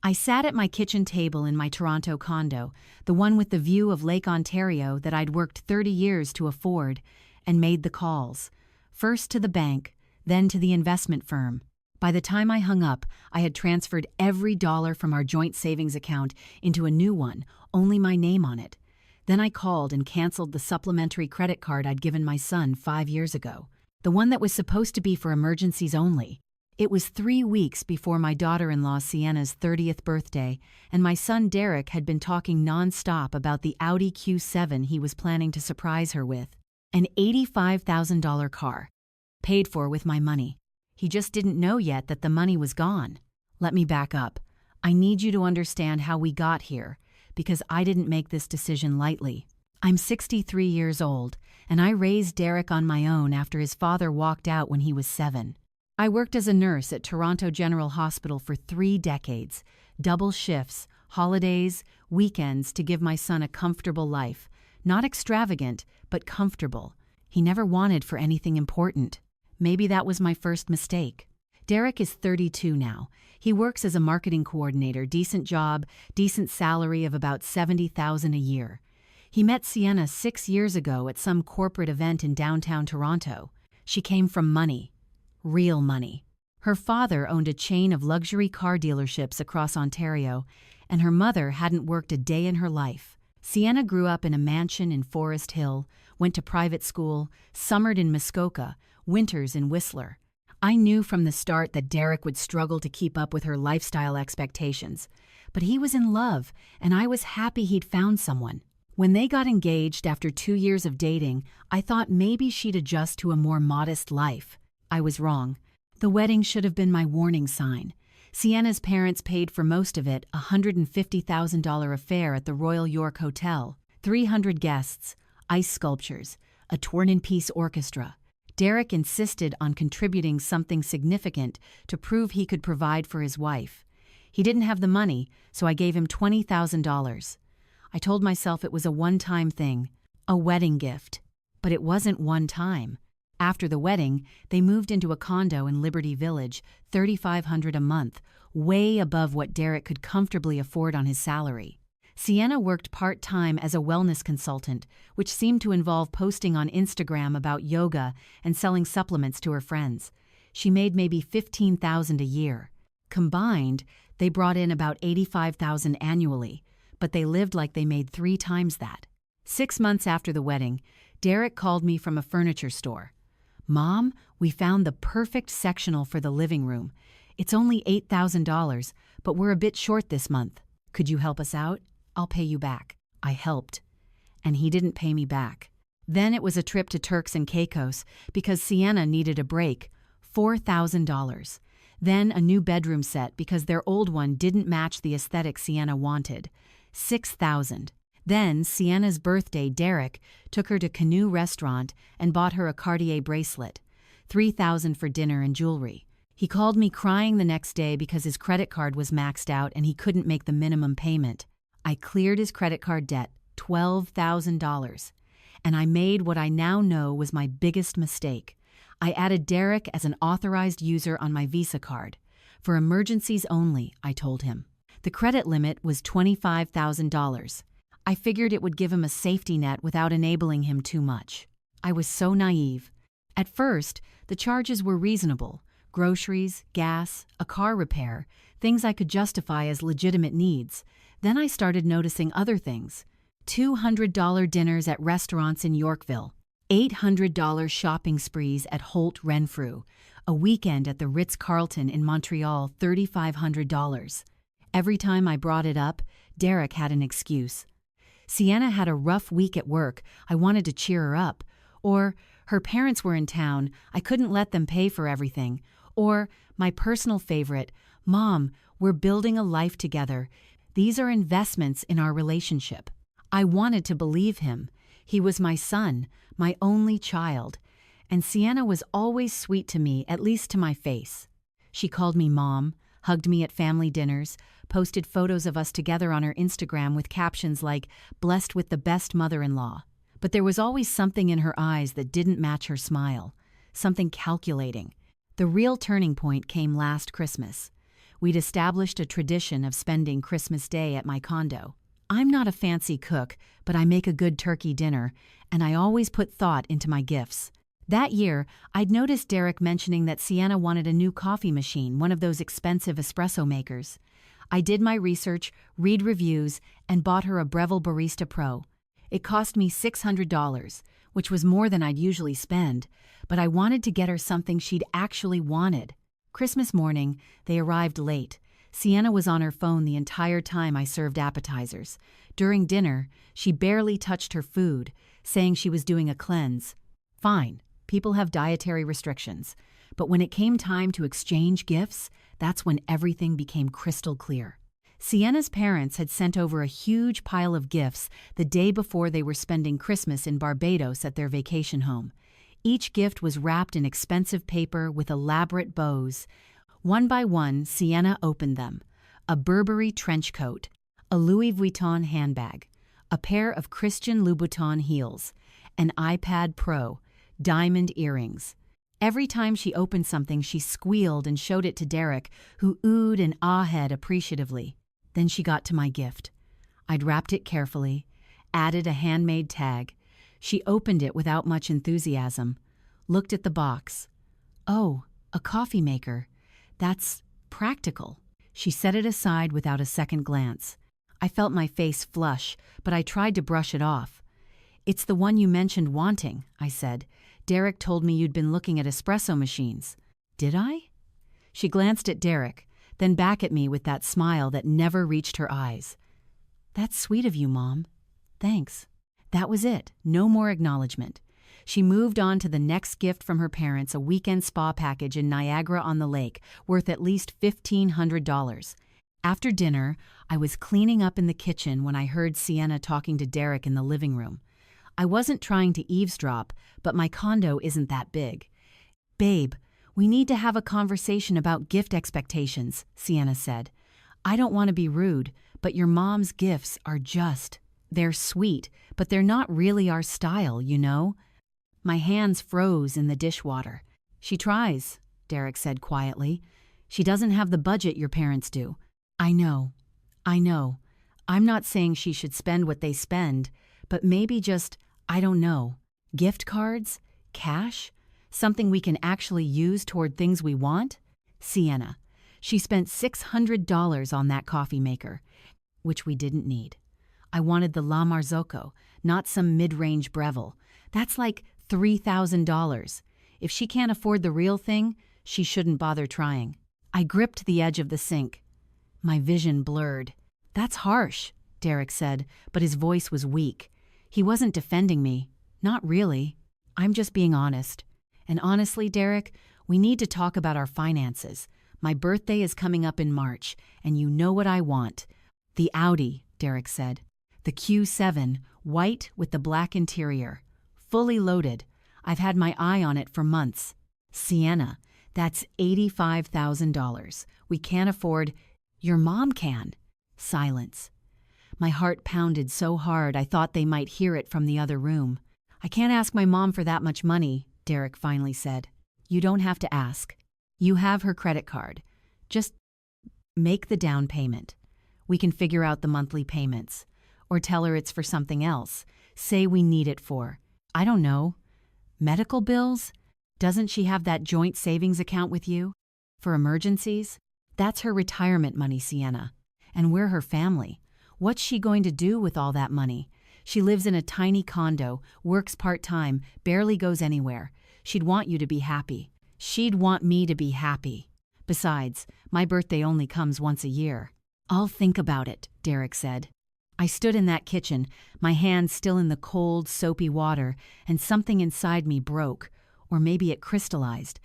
I sat at my kitchen table in my Toronto condo, the one with the view of Lake Ontario that I'd worked 30 years to afford, and made the calls. First to the bank, then to the investment firm. By the time I hung up, I had transferred every dollar from our joint savings account into a new one, only my name on it. Then I called and canceled the supplementary credit card I'd given my son 5 years ago, the one that was supposed to be for emergencies only. It was 3 weeks before my daughter-in-law Sienna's 30th birthday, and my son Derek had been talking non-stop about the Audi Q7 he was planning to surprise her with. An $85,000 car, paid for with my money. He just didn't know yet that the money was gone. Let me back up. I need you to understand how we got here, because I didn't make this decision lightly. I'm 63 years old, and I raised Derek on my own after his father walked out when he was 7. I worked as a nurse at Toronto General Hospital for 3 decades, double shifts, holidays, weekends to give my son a comfortable life. Not extravagant, but comfortable. He never wanted for anything important. Maybe that was my first mistake. Derek is 32 now. He works as a marketing coordinator, decent job, decent salary of about $70,000 a year. He met Sienna 6 years ago at some corporate event in downtown Toronto. She came from money. Real money. Her father owned a chain of luxury car dealerships across Ontario, and her mother hadn't worked a day in her life. Sienna grew up in a mansion in Forest Hill, went to private school, summered in Muskoka, winters in Whistler. I knew from the start that Derek would struggle to keep up with her lifestyle expectations, but he was in love, and I was happy he'd found someone. When they got engaged after 2 years of dating, I thought maybe she'd adjust to a more modest life. I was wrong. The wedding should have been my warning sign. Sienna's parents paid for most of it, a $150,000 affair at the Royal York Hotel, 300 guests, ice sculptures, a torn-in-piece orchestra. Derek insisted on contributing something significant to prove he could provide for his wife. He didn't have the money, so I gave him $20,000. I told myself it was a one-time thing, a wedding gift. But it wasn't one time. After the wedding, they moved into a condo in Liberty Village, $3,500 a month, way above what Derek could comfortably afford on his salary. Sienna worked part-time as a wellness consultant, which seemed to involve posting on Instagram about yoga and selling supplements to her friends. She made maybe $15,000 a year. Combined, they brought in about $85,000 annually, but they lived like they made 3 times that. 6 months after the wedding, Derek called me from a furniture store. "Mom, we found the perfect sectional for the living room. It's only $8,000, but we're a bit short this month. Could you help us out? I'll pay you back." I helped. And he didn't pay me back. Then it was a trip to Turks and Caicos because Sienna needed a break, $4,000. Then a new bedroom set because their old one didn't match the aesthetic Sienna wanted, $6,000. Then, Sienna's birthday, Derek took her to Canoe Restaurant and bought her a Cartier bracelet, $3,000 for dinner and jewelry. He called me crying the next day because his credit card was maxed out and he couldn't make the minimum payment. I cleared his credit card debt, $12,000. And I made what I now know was my biggest mistake. I added Derek as an authorized user on my Visa card. For emergencies only, I told him. The credit limit was $25,000. I figured it would give him a safety net without enabling him too much. I was so naive. At first, the charges were reasonable. Groceries, gas, a car repair, things I could justify as legitimate needs. Then I started noticing other things. $200 dinners at restaurants in Yorkville. $800 shopping sprees at Holt Renfrew. A weekend at the Ritz-Carlton in Montreal, $3,500. Every time I brought it up, Derek had an excuse. Sienna had a rough week at work, I wanted to cheer her up. Or, her parents were in town, I couldn't let them pay for everything. Or, my personal favorite, Mom, we're building a life together. These are investments in our relationship. I wanted to believe him. He was my son, my only child. And Sienna was always sweet to me, at least to my face. She called me Mom, hugged me at family dinners, posted photos of us together on her Instagram with captions like, "Blessed with the best mother-in-law." But there was always something in her eyes that didn't match her smile, something calculating. The real turning point came last Christmas. we'd established a tradition of spending Christmas Day at my condo. I'm not a fancy cook, but I make a good turkey dinner, and I always put thought into my gifts. That year, I'd noticed Derek mentioning that Sienna wanted a new coffee machine, one of those expensive espresso makers. I did my research, read reviews, and bought her a Breville Barista Pro. It cost me $600, which was more than I'd usually spend, but I wanted to get her something she'd actually wanted. Christmas morning, they arrived late. Sienna was on her phone the entire time I served appetizers. During dinner, she barely touched her food, saying she was doing a cleanse. Fine, people have dietary restrictions. But when it came time to exchange gifts, that's when everything became crystal clear. Sienna's parents had sent over a huge pile of gifts the day before they were spending Christmas in Barbados at their vacation home. Each gift was wrapped in expensive paper with elaborate bows. One by one, Sienna opened them. A Burberry trench coat, a Louis Vuitton handbag, a pair of Christian Louboutin heels, an iPad Pro, diamond earrings. Every time she opened something, she squealed and showed it to Derek, who oohed and ahed appreciatively. Then she got to my gift. I'd wrapped it carefully, added a handmade tag. She opened it without much enthusiasm, looked at the box. Oh, a coffee maker. That's practical. She set it aside without a second glance. I felt my face flush, but I tried to brush it off. It's the one you mentioned wanting, I said. Derek told me you'd been looking at espresso machines. Did I? She glanced at Derek, then back at me with that smile that never reached her eyes. That's sweet of you, Mom. Thanks. That was it. No more acknowledgement. She moved on to the next gift from her parents, a weekend spa package in Niagara-on-the-Lake, worth at least $1,500. After dinner, I was cleaning up in the kitchen when I heard Sienna talking to Derek in the living room. I wasn't trying to eavesdrop, but my condo isn't that big. Babe, we need to have a conversation about gift expectations, Sienna said. I don't want to be rude, but your mom's gifts are they're sweet, but they're not really our style, you know? My hands froze in the dishwater. She tries, Derek said quietly. She doesn't have the budget your parents do. I know. I'm not saying she should spend what they spend, but maybe just, I don't know, gift cards? Cash? Something we can actually use toward things we want? Sienna. She spent $600 on that coffee maker, which we didn't need. I wanted the La Marzocco, not some mid-range Breville. That's like $3,000. If she can't afford the real thing, she shouldn't bother trying. I gripped the edge of the sink. My vision blurred. That's harsh, Derek said, but his voice was weak. He wasn't defending me. Not really. I'm just being honest. And honestly, Derek, we need to talk about our finances. My birthday is coming up in March, and you know what I want. The Audi, Derek said. The Q7, white with the black interior. Fully loaded. I've had my eye on it for months. Sienna, that's $85,000. We can't afford. Your mom can. Silence. My heart pounded so hard I thought they might hear it from the other room. I can't ask my mom for that much money, Derek finally said. You don't have to ask. You have her credit card. Just make the down payment. We can figure out the monthly payments. Or tell her it's for something else. Say we need it for, I don't know, medical bills? Doesn't she have that joint savings account with you? For emergencies? That's her retirement money, Sienna. And we're her family. What's she going to do with all that money? She lives in a tiny condo, works part-time, barely goes anywhere. She'd want you to be happy. She'd want me to be happy. Besides, my birthday only comes once a year. I'll think about it, Derek said. I stood in that kitchen, my hands still in the cold, soapy water, and something inside me broke, or maybe it crystallized.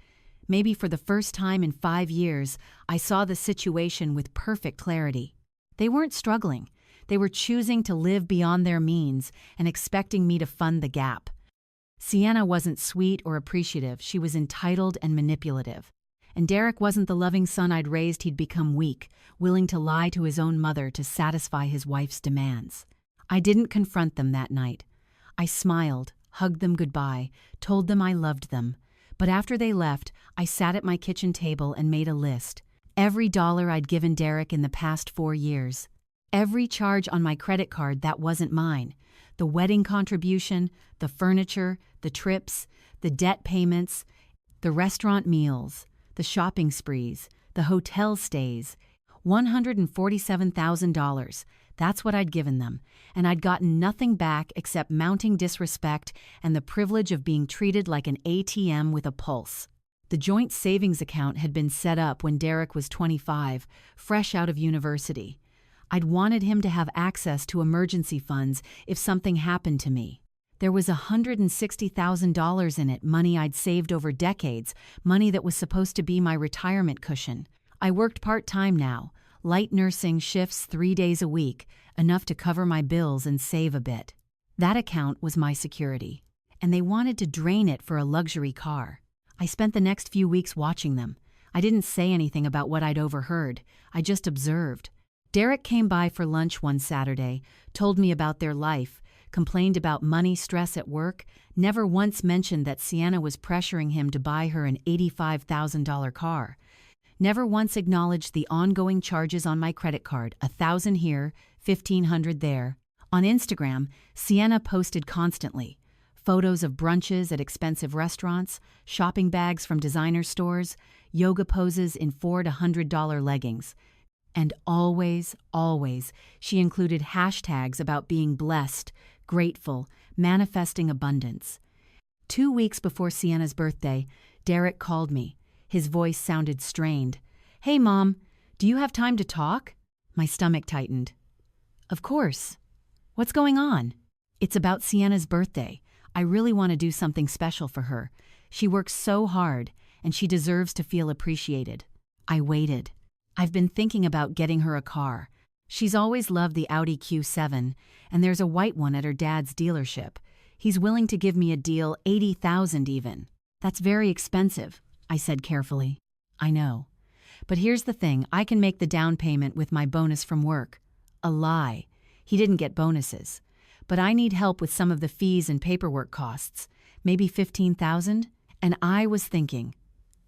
Maybe for the first time in 5 years, I saw the situation with perfect clarity. They weren't struggling. They were choosing to live beyond their means and expecting me to fund the gap. Sienna wasn't sweet or appreciative. She was entitled and manipulative. And Derek wasn't the loving son I'd raised. He'd become weak, willing to lie to his own mother to satisfy his wife's demands. I didn't confront them that night. I smiled, hugged them goodbye, told them I loved them. But after they left, I sat at my kitchen table and made a list. Every dollar I'd given Derek in the past 4 years. Every charge on my credit card that wasn't mine. The wedding contribution, the furniture, the trips, the debt payments, the restaurant meals, the shopping sprees, the hotel stays. $147,000. That's what I'd given them, and I'd gotten nothing back except mounting disrespect and the privilege of being treated like an ATM with a pulse. The joint savings account had been set up when Derek was 25, fresh out of university. I'd wanted him to have access to emergency funds if something happened to me. There was $160,000 in it, money I'd saved over decades, money that was supposed to be my retirement cushion. I worked part-time now, light nursing shifts 3 days a week, enough to cover my bills and save a bit. That account was my security, and they wanted to drain it for a luxury car. I spent the next few weeks watching them. I didn't say anything about what I'd overheard. I just observed. Derek came by for lunch one Saturday, told me about their life, complained about money stress at work, never once mentioned that Sienna was pressuring him to buy her an $85,000 car. Never once acknowledged the ongoing charges on my credit card, $1,000 here, $1,500 there. On Instagram, Sienna posted constantly. Photos of brunches at expensive restaurants, shopping bags from designer stores, yoga poses in $4 to $100 leggings. And always, she included hashtags about being blessed, grateful, manifesting abundance. 2 weeks before Sienna's birthday, Derek called me. His voice sounded strained. "Hey, Mom, do you have time to talk?" My stomach tightened. "Of course. What's going on?" "It's about Sienna's birthday. I really want to do something special for her. She works so hard, and she deserves to feel appreciated." I waited. "I've been thinking about getting her a car. She's always loved the Audi Q7, and there's a white one at her dad's dealership. He's willing to give me a deal, $80,000 even." "That's very expensive," I said carefully. "I know. But here's the thing, I can make the down payment with my bonus from work." A lie. He didn't get bonuses. "But I need help with some of the fees and paperwork costs. Maybe $15,000? And I was thinking,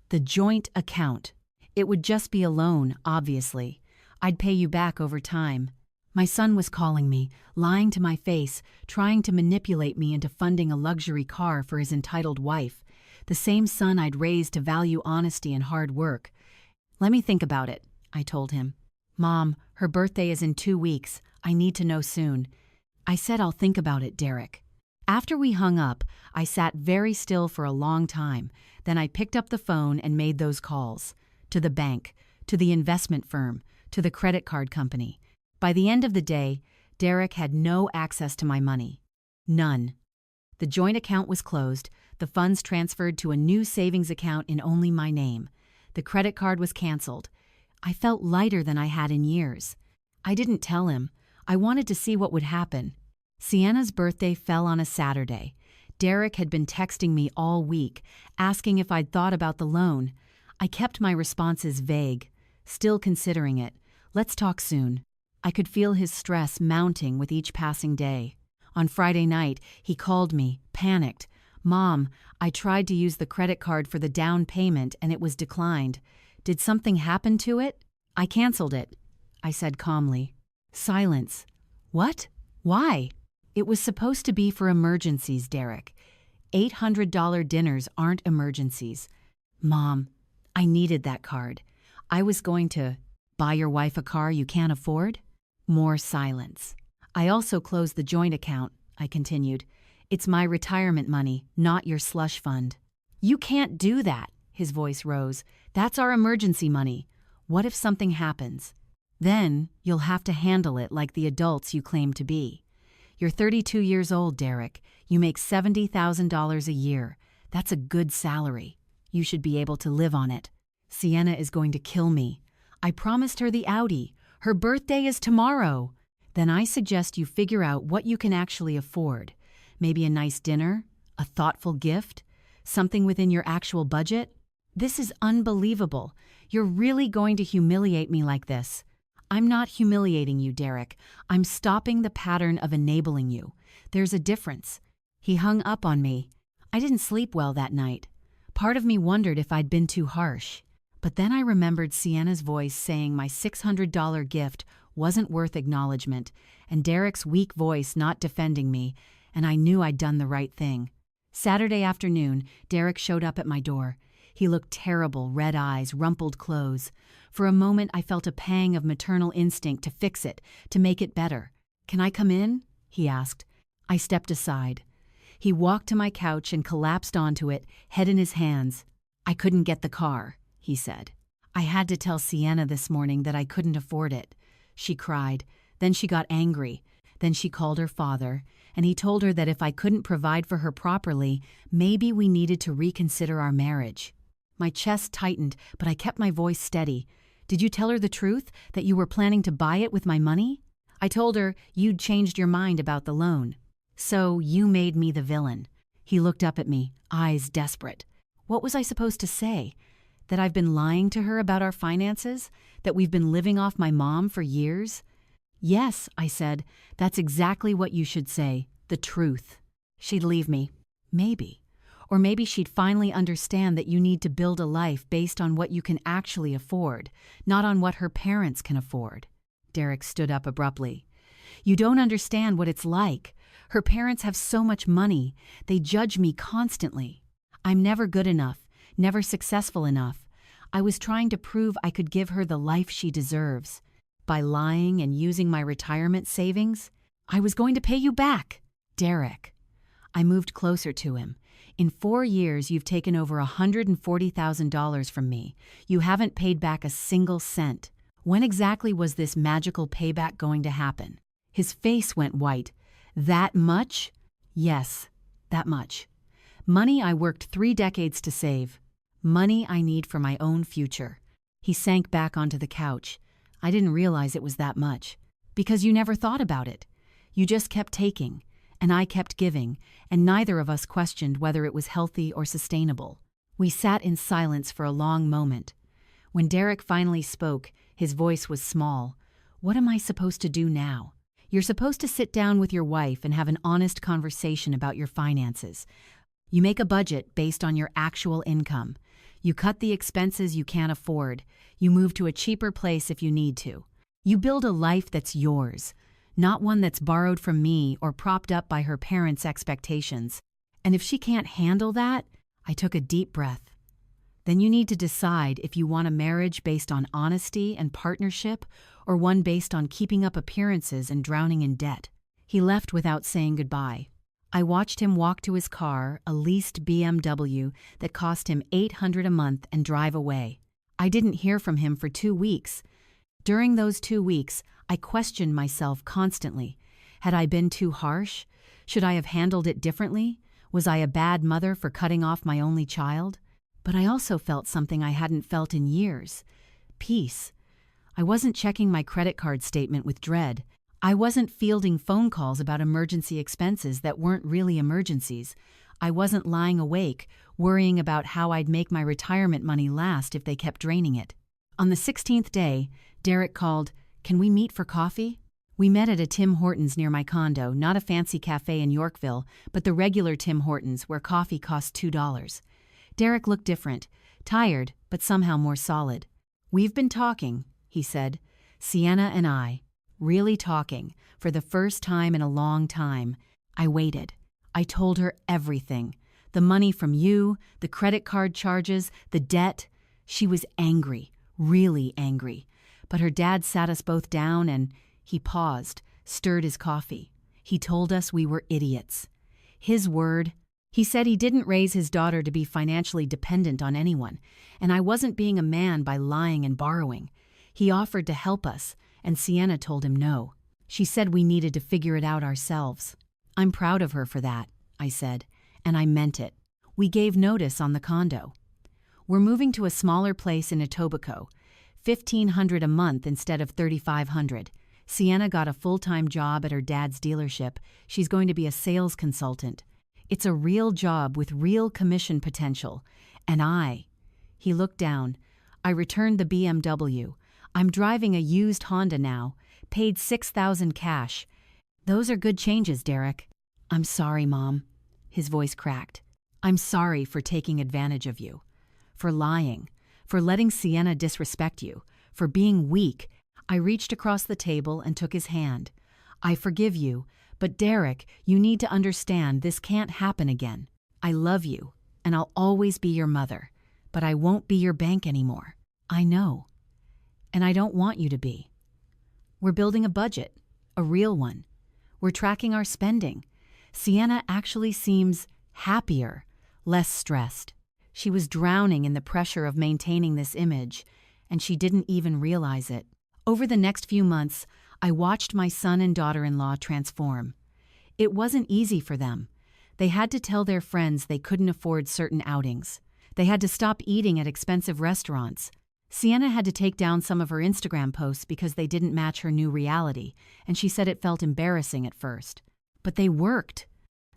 the joint account. It would just be a loan, obviously. I'd pay you back over time. My son was calling me, lying to my face, trying to manipulate me into funding a luxury car for his entitled wife. The same son I'd raised to value honesty and hard work. "Let me think about it," I told him. "Mom, her birthday is in 2 weeks. I need to know soon." I said I'll think about it, Derek. After we hung up, I sat very still for a long time. Then I picked up the phone and made those calls. To the bank, to the investment firm, to the credit card company. By the end of the day, Derek had no access to my money. None. The joint account was closed, the funds transferred to a new savings account in only my name. The credit card was canceled. I felt lighter than I had in years. I didn't tell him. I wanted to see what would happen. Sienna's birthday fell on a Saturday. Derek had been texting me all week, asking if I'd thought about the loan. I kept my responses vague. Still considering it. Let's talk soon. I could feel his stress mounting with each passing day. On Friday night, he called me, panicked. "Mom, I tried to use the credit card for the down payment and it was declined. Did something happen to it?" "I canceled it," I said calmly. Silence. "What? Why?" "It was supposed to be for emergencies, Derek. $800 dinners aren't emergencies." "Mom, I needed that card. I was going to buy your wife a car you can't afford?" More silence. "I also closed the joint account," I continued. "It's my retirement money, not your slush fund." "You can't do that," his voice rose. "That's our emergency money. What if something happens? Then you'll have to handle it like the adults you claim to be. You're 32 years old, Derek. You make $70,000 a year. That's a good salary. You should be able to live on it. Sienna is going to kill me. I promised her the Audi. Her birthday is tomorrow. Then I suggest you figure out what you can actually afford. Maybe a nice dinner, a thoughtful gift, something within your actual budget. This is unbelievable. You're really going to humiliate me like this." "I'm not humiliating you, Derek. I'm stopping the pattern of enabling you. There's a difference." He hung up on me. I didn't sleep well that night. Part of me wondered if I'd been too harsh. But then I remembered Sienna's voice saying my $600 gift wasn't worth acknowledgement, and Derek's weak voice not defending me, and I knew I'd done the right thing. Saturday afternoon, Derek showed up at my door. He looked terrible, red eyes, rumpled clothes. For a moment I felt a pang of maternal instinct to fix it, to make it better. "Can I come in?" he asked. I stepped aside. He walked to my couch and collapsed onto it, head in his hands. "I couldn't get the car," he said. "I had to tell Sienna this morning that I couldn't afford it." She cried. Then she got angry. Then she called her father, and he told her that if I couldn't provide for her properly, maybe we needed to reconsider our marriage. My chest tightened, but I kept my voice steady. "Did you tell her the truth, that you were planning to buy it with my money?" "I told her you'd changed your mind about the loan." "So you made me the villain." He looked up at me, eyes desperate. What was I supposed to say? That I've been lying to her about our finances? That we've been living off my mom for years? "Yes," I said, "that's exactly what you should say, the truth." She'd leave me. Maybe. Or maybe she'd finally understand that you need to build a life based on what you can actually afford, not on what her parents can afford. Derek stood up abruptly. "You don't understand what it's like. Her parents have so much money. They judge me constantly. I'm never good enough, never successful enough. I was trying to prove I could give her the life she deserves. By lying and using my retirement savings, I was going to pay you back." "Derek." I moved closer to him. "In 4 years, you've taken over $140,000 from me. You haven't paid back a single cent. When exactly was this magical payback going to happen?" His face went white. "That much?" "Yes, that much. Money I worked 3 decades to save. Money I need for my own future." He sank back onto the couch. "I didn't realize it was that much. Because you never thought about it. You just kept taking, and I kept giving, and neither of us questioned whether it was healthy or sustainable." We sat in silence for a long moment. When Derek finally spoke, his voice was small. "What am I supposed to do now?" "You're supposed to sit down with your wife and have an honest conversation about your finances. You make a budget based on your actual income. You cut the expenses you can't afford. You move to a cheaper place if you need to. You build a life that's yours, not one that's borrowed from me or propped up by her parents' expectations. And if she can't handle that," I took a deep breath, "then you need to decide if you want a marriage based on honesty and partnership or one based on keeping up appearances and drowning in debt." He left without saying goodbye. I watched him walk to his car, a leased BMW that cost him $800 a month, and drive away. I didn't hear from him for 2 weeks. During those 2 weeks, I questioned myself constantly. Had I been too harsh? Should I have handled it differently? Was I a bad mother for cutting off my only child? But I also felt something I hadn't felt in years. Peace. I wasn't checking my credit card statement with dread. I wasn't fielding phone calls about emergency expenses that weren't really emergencies. I wasn't lying awake, worrying about how I'd make my retirement money last if they kept draining it. On the 16th day, Derek called, "Can we meet for coffee?" We met at a Tim Hortons near my condo, not a fancy cafe in Yorkville, but the regular Tim Hortons where coffee cost $2. Derek looked different, tired, but somehow more solid. "We've been talking," he said. "Sienna and I. Really talking, for the first time in a long time." I waited. I told her everything. The money from you, the credit card charges, the debt. She was angry, really angry. But her dad sat us both down and he paused, stirred his coffee. He told us we were idiots. His word. He said he didn't raise his daughter to be financially dependent on anyone, and I wasn't being a man by lying and borrowing. He offered to help us, and Sienna told him no. She said we needed to figure it out ourselves. "I'm proud of her for that," I said, and I meant it. We gave notice on the condo. "We're moving to a smaller place in Etobicoke, $1,500 a month instead of $3,500. Sienna got a full-time job at her dad's dealership. She's going to be a sales consultant. It's a real job with real commission potential. And He looked down. "I returned the BMW. I'm driving a used Honda now, paid $6,000 cash. Those are good changes, Derek." "I'm sorry, Mom." His voice cracked. "I'm sorry for taking advantage of you, for lying, for letting Sienna disrespect you, for being weak. I reached across the table and took his hand. I forgive you, but Derek, you need to understand this can't happen again. I love you, and I'll always be your mother, but I won't be your bank anymore. I know. And I don't want you to be. We're building a budget, a real one. We're tracking our spending. Sienna actually seems happier, less stressed. She was drowning in the pressure of maintaining this image, and she didn't even realize it. Over the next few months, I watched my son and daughter-in-law transform. It wasn't easy for them. They had to tell their friends they couldn't afford certain outings. They had to stop eating at expensive restaurants. Sienna had to take down some of her Instagram posts because they didn't match her new reality, and she said it felt embarrassing at first. But they worked.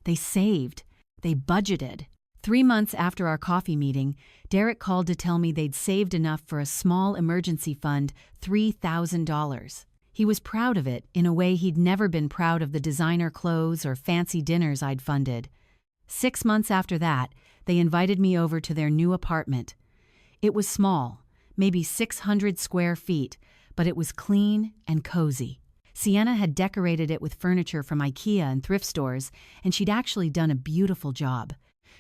They saved. They budgeted. 3 months after our coffee meeting, Derek called to tell me they'd saved enough for a small emergency fund, $3,000. He was proud of it in a way he'd never been proud of the designer clothes or fancy dinners I'd funded. 6 months after that, they invited me over to their new apartment. It was small, maybe 600 square feet, but it was clean and cozy. Sienna had decorated it with furniture from IKEA and thrift stores, and she'd actually done a beautiful job.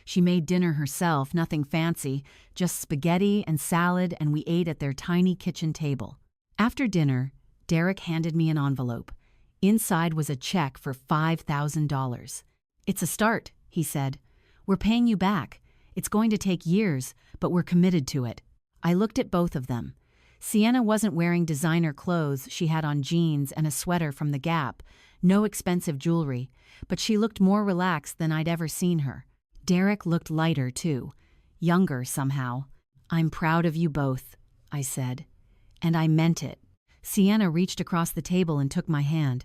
She made dinner herself, nothing fancy, just spaghetti and salad, and we ate at their tiny kitchen table. After dinner, Derek handed me an envelope. Inside was a check for $5,000. "It's a start," he said. "We're paying you back. It's going to take years, but we're committed to it." I looked at both of them. Sienna wasn't wearing designer clothes. She had on jeans and a sweater from the Gap, no expensive jewelry, but she looked more relaxed than I'd ever seen her. Derek looked lighter, too, younger somehow. "I'm proud of you both," I said. And I meant it. Sienna reached across the table and took my hand.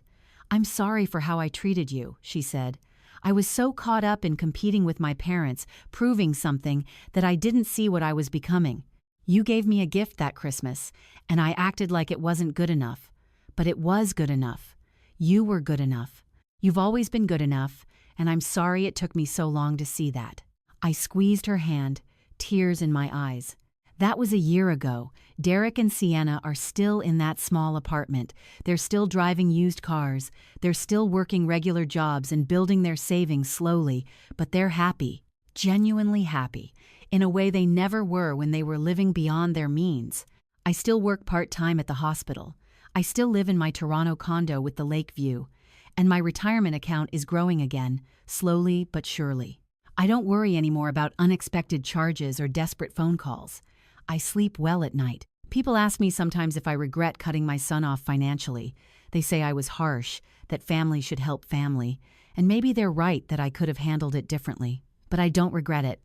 "I'm sorry for how I treated you," she said. "I was so caught up in competing with my parents, proving something, that I didn't see what I was becoming. You gave me a gift that Christmas, and I acted like it wasn't good enough. But it was good enough. You were good enough. You've always been good enough, and I'm sorry it took me so long to see that." I squeezed her hand, tears in my eyes. That was a year ago. Derek and Sienna are still in that small apartment. They're still driving used cars. They're still working regular jobs and building their savings slowly, but they're happy, genuinely happy, in a way they never were when they were living beyond their means. I still work part-time at the hospital. I still live in my Toronto condo with the lake view, and my retirement account is growing again, slowly but surely. I don't worry anymore about unexpected charges or desperate phone calls. I sleep well at night. People ask me sometimes if I regret cutting my son off financially. They say I was harsh, that family should help family, and maybe they're right that I could have handled it differently. But I don't regret it.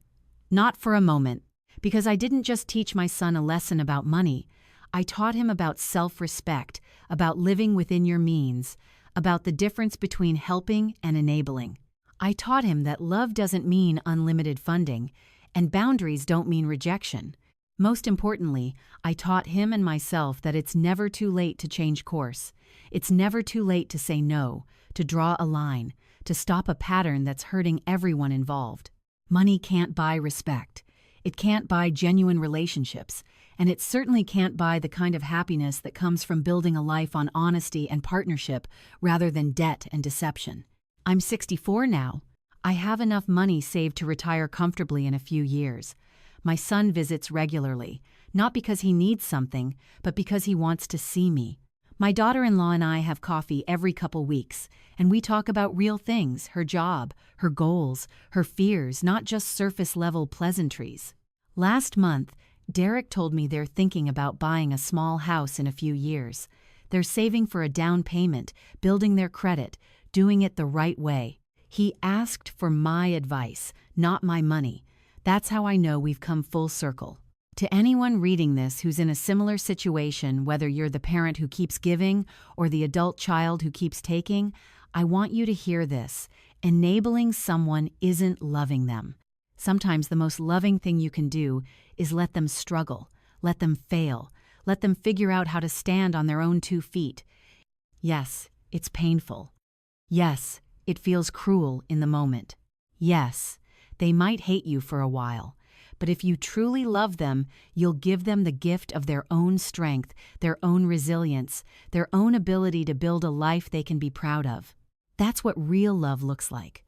Not for a moment. Because I didn't just teach my son a lesson about money. I taught him about self-respect, about living within your means, about the difference between helping and enabling. I taught him that love doesn't mean unlimited funding, and boundaries don't mean rejection. Most importantly, I taught him and myself that it's never too late to change course. It's never too late to say no, to draw a line, to stop a pattern that's hurting everyone involved. Money can't buy respect. It can't buy genuine relationships, and it certainly can't buy the kind of happiness that comes from building a life on honesty and partnership rather than debt and deception. I'm 64 now. I have enough money saved to retire comfortably in a few years. My son visits regularly, not because he needs something, but because he wants to see me. My daughter-in-law and I have coffee every couple weeks, and we talk about real things, her job, her goals, her fears, not just surface-level pleasantries. Last month, Derek told me they're thinking about buying a small house in a few years. They're saving for a down payment, building their credit, doing it the right way. He asked for my advice, not my money. That's how I know we've come full circle. To anyone reading this who's in a similar situation, whether you're the parent who keeps giving or the adult child who keeps taking, I want you to hear this. Enabling someone isn't loving them. Sometimes the most loving thing you can do is let them struggle, let them fail, let them figure out how to stand on their own 2 feet. Yes, it's painful. Yes, it feels cruel in the moment. Yes, they might hate you for a while, But if you truly love them, you'll give them the gift of their own strength, their own resilience, their own ability to build a life they can be proud of. That's what real love looks like.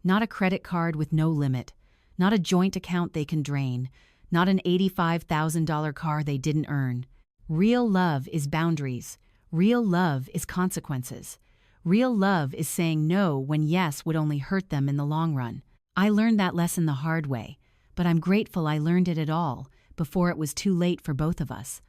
Not a credit card with no limit, not a joint account they can drain, not an $85,000 car they didn't earn. Real love is boundaries. Real love is consequences. Real love is saying no when yes would only hurt them in the long run. I learned that lesson the hard way, but I'm grateful I learned it at all, before it was too late for both of us.